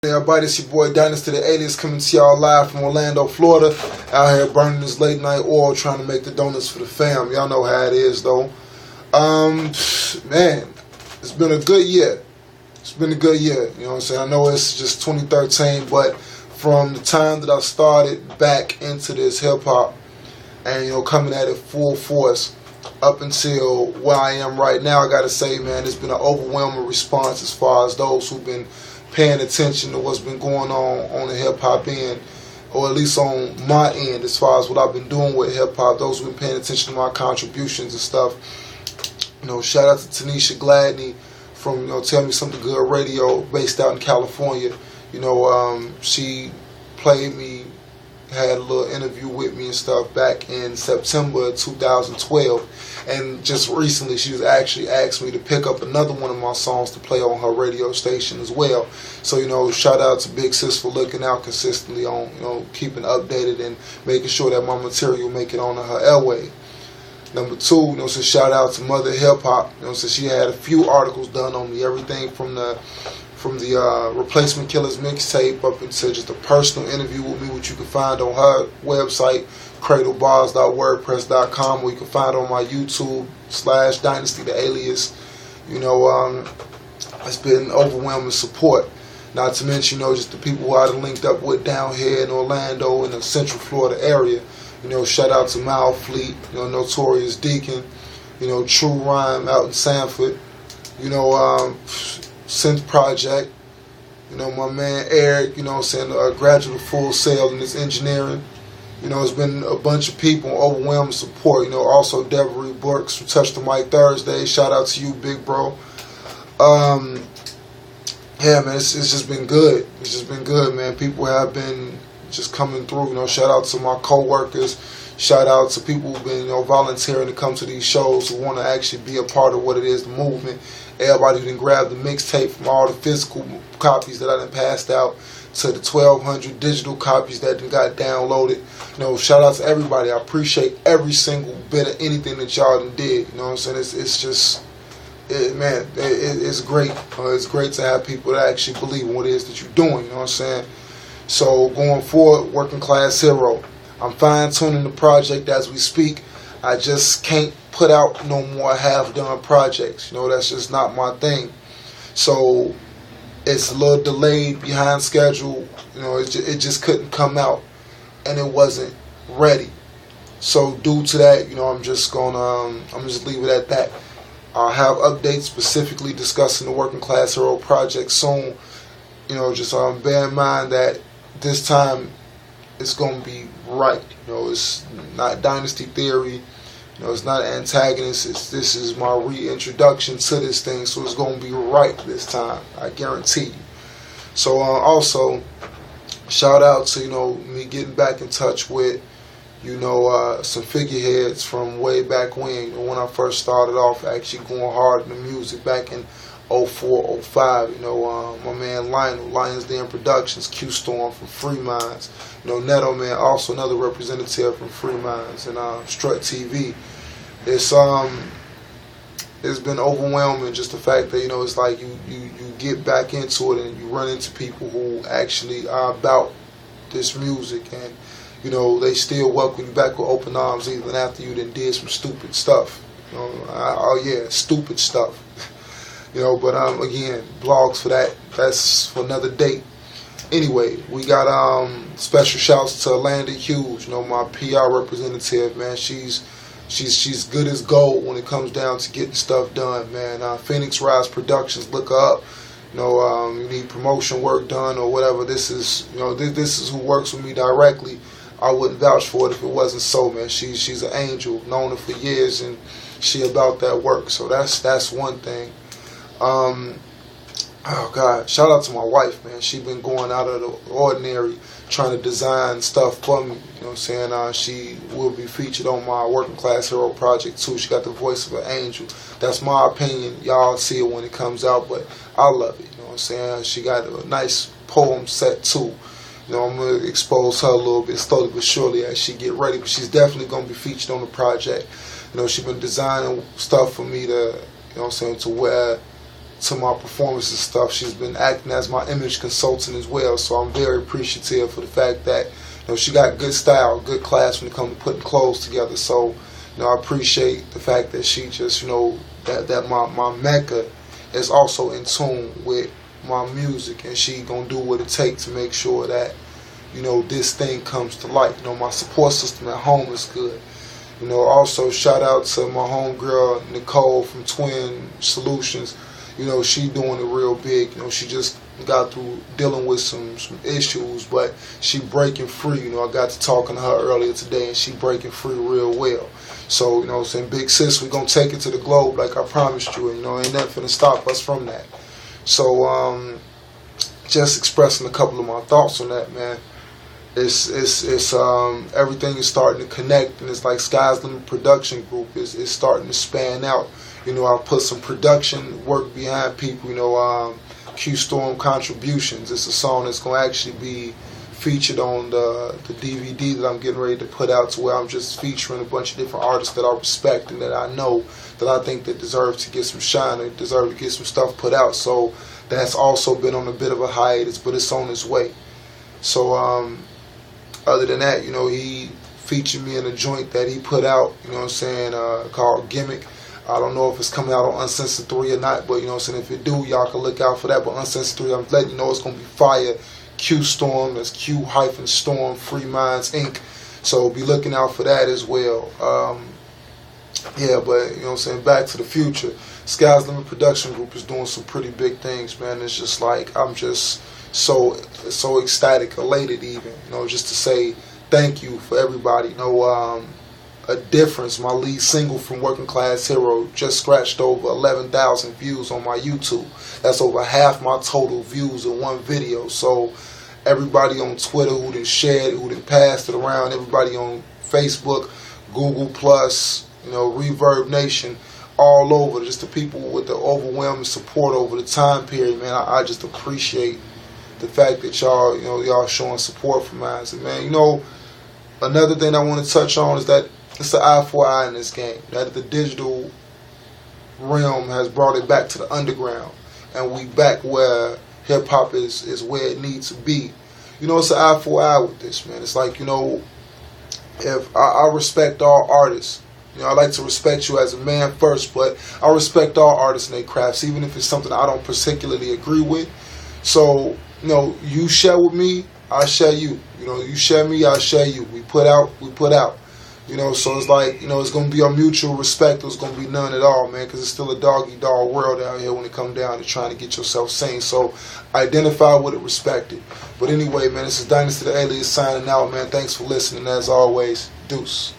Hey everybody, it's your boy Dynasty the Alias coming to y'all live from Orlando, Florida. Out here burning this late night oil trying to make the donuts for the fam. Y'all know how it is though. Man, it's been a good year. It's been a good year. You know what I'm saying? I know it's just 2013, but from the time that I started back into this hip hop and coming at it full force up until where I am right now, I gotta say, man, it's been an overwhelming response as far as those who've been paying attention to what's been going on the hip-hop end, or at least on my end as far as what I've been doing with hip-hop. Those who've been paying attention to my contributions and stuff. Shout out to Tanisha Gladney from Tell Me Something Good Radio, based out in California. She played me, had a little interview with me and stuff back in September 2012, and just recently she was actually asked me to pick up another one of my songs to play on her radio station as well. So shout out to Big Sis for looking out consistently on keeping updated and making sure that my material make it onto her airway. Number two, so shout out to Mother Hip Hop. So she had a few articles done on me, everything from the Replacement Killers mixtape up into just a personal interview with me, which you can find on her website, cradlebars.wordpress.com, or you can find on my YouTube /Dynasty the Alias. It's been overwhelming support. Not to mention, just the people who I done linked up with down here in Orlando in the Central Florida area. Shout out to Mal Fleet, Notorious Deacon, True Rhyme out in Sanford, Synth Project, my man Eric, a graduate Full Sail in his engineering. It's been a bunch of people, overwhelming support. Also Devery Brooks from Touch the Mic Thursday. Shout out to you, big bro. Yeah, man, it's just been good. It's just been good, man. People have been just coming through. Shout out to my co-workers. Shout out to people who've been volunteering to come to these shows, who want to actually be a part of what it is, the movement. Everybody who done grabbed the mixtape from all the physical copies that I done passed out to the 1,200 digital copies that done got downloaded. Shout out to everybody. I appreciate every single bit of anything that y'all done did. You know what I'm saying? It's just, it's great. It's great to have people that actually believe in what it is that you're doing. You know what I'm saying? So going forward, Working Class Hero. I'm fine-tuning the project as we speak. I just can't put out no more half-done projects. That's just not my thing. So it's a little delayed, behind schedule. It just couldn't come out, and it wasn't ready. So due to that, I'm just leave it at that. I'll have updates specifically discussing the Working Class Hero project soon. Just bear in mind that this time it's going to be right. It's not Dynasty Theory. It's not an antagonist. This is my reintroduction to this thing, so it's going to be right this time. I guarantee you. So also, shout out to me getting back in touch with some figureheads from way back when I first started off actually going hard in the music back in 04, 05. My man Lionel, Lions Den Productions, Q Storm from Free Minds. Neto Man, also another representative from Free Minds, and Strut TV. It's been overwhelming, just the fact that it's like you get back into it and you run into people who actually are about this music, and they still welcome you back with open arms even after you done did some stupid stuff. Stupid stuff. But again, blogs for that. That's for another date. Anyway, we got special shouts to Landon Hughes, my PR representative, man. She's good as gold when it comes down to getting stuff done, man. Phoenix Rise Productions, look her up. You need promotion work done or whatever. This is this is who works with me directly. I wouldn't vouch for it if it wasn't so, man. She's an angel, known her for years, and she about that work. So that's one thing. Oh God, shout out to my wife, man. She been going out of the ordinary trying to design stuff for me. She will be featured on my Working Class Hero project too. She got the voice of an angel. That's my opinion. Y'all see it when it comes out, but I love it. She got a nice poem set too. I'm going to expose her a little bit slowly but surely as she get ready, but she's definitely going to be featured on the project. She's been designing stuff for me to, to wear to my performance and stuff. She's been acting as my image consultant as well, so I'm very appreciative for the fact that she got good style, good class when it comes to putting clothes together. So I appreciate the fact that she just that my Mecca is also in tune with my music, and she gonna do what it takes to make sure that this thing comes to light. My support system at home is good. Also shout out to my homegirl Nicole from Twin Solutions. She doing it real big. She just got through dealing with some issues, but she breaking free. I got to talking to her earlier today, and she breaking free real well. So, saying, big sis, we gonna take it to the globe like I promised you, and ain't nothing to stop us from that. So, just expressing a couple of my thoughts on that, man. It's everything is starting to connect, and it's like Sky's Limit Production Group is starting to span out. I put some production work behind people. Q Storm Contributions. It's a song that's gonna actually be featured on the DVD that I'm getting ready to put out, to where I'm just featuring a bunch of different artists that I respect and that I know that I think that deserve to get some shine and deserve to get some stuff put out. So that's also been on a bit of a hiatus, but it's on its way. So other than that, he featured me in a joint that he put out, called Gimmick. I don't know if it's coming out on Uncensored 3 or not, but if it do, y'all can look out for that. But Uncensored 3, I'm letting you know it's gonna be fire. Q Storm, that's Q-Storm, Free Minds Inc. So be looking out for that as well. Yeah, but back to the future. Sky's Limit Production Group is doing some pretty big things, man. It's just like I'm just so ecstatic, elated even, just to say thank you for everybody. A Difference, my lead single from Working Class Hero, just scratched over 11,000 views on my YouTube. That's over half my total views in one video. So everybody on Twitter who done shared it, who done passed it around, everybody on Facebook, Google Plus, Reverb Nation, all over, just the people with the overwhelming support over the time period, man. I just appreciate the fact that y'all showing support for mine. And man, another thing I want to touch on is that it's an eye for eye in this game. That the digital realm has brought it back to the underground, and we back where hip hop is where it needs to be. It's an eye for eye with this, man. It's like, if I respect all artists. I like to respect you as a man first, but I respect all artists and their crafts, even if it's something I don't particularly agree with. So, you share with me, I share you. You share me, I share you. We put out. So it's like, it's going to be a mutual respect. There's going to be none at all, man, because it's still a dog-eat-dog world out here when it comes down to trying to get yourself seen. So identify with it, respect it. But anyway, man, this is Dynasty the Alias signing out, man. Thanks for listening. As always, deuce.